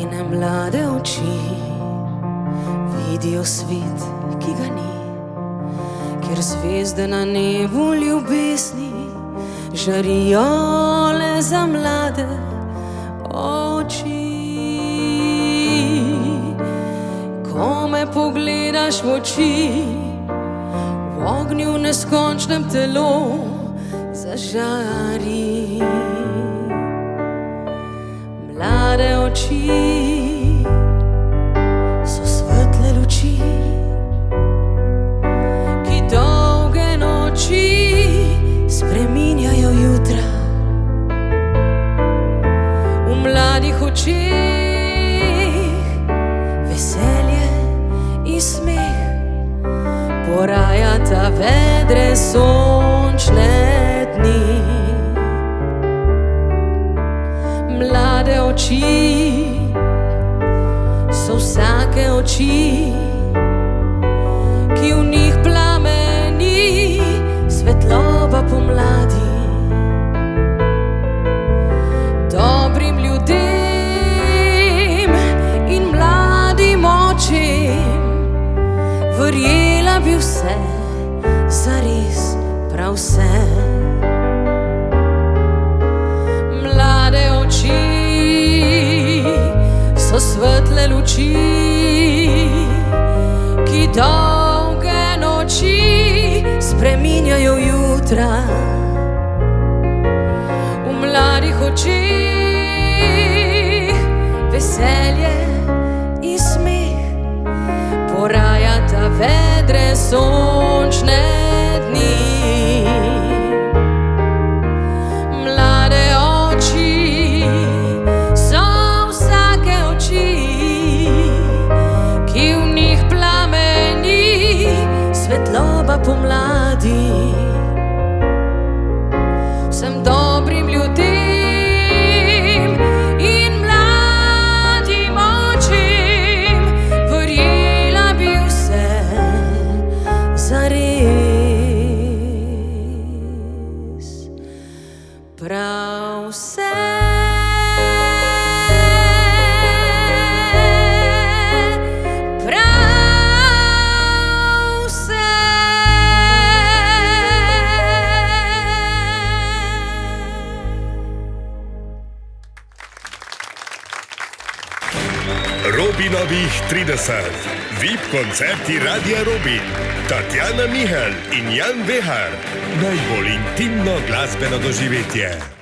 Njene mlade oči vidijo svet, ki ga ni, kjer zvezde na nebu ljubezni žarijo le za mlade oči. Ko me pogledaš v oči, v ognju neskončnem telo zažari. Mlade oči so svetle luči, ki dolge noči spreminjajo jutra. V mladih očeh veselje in smeh porajata vedre sončne dni. Mlade oči so vsake oči, ki v njih plameni svetloba pomladi. Dobrim ljudem in mladim očem verjela bi vse, zares prav vse. Mlade oči so svetle luči, ki dolge noči spreminjajo jutra. V mladih očeh veselje in smeh porajata vedre sončne dni. Mlade oči so vsake oči, ki v njih plameni svetloba pomladi. Vsem dobrim ljudem in mladim očem verjela bi vse, zares prav vse. Robinovih 30. VIP koncerti Radia Robin. Tatjana Mihelj in Jan Vehar. Najbolj intimno glasbeno doživetje.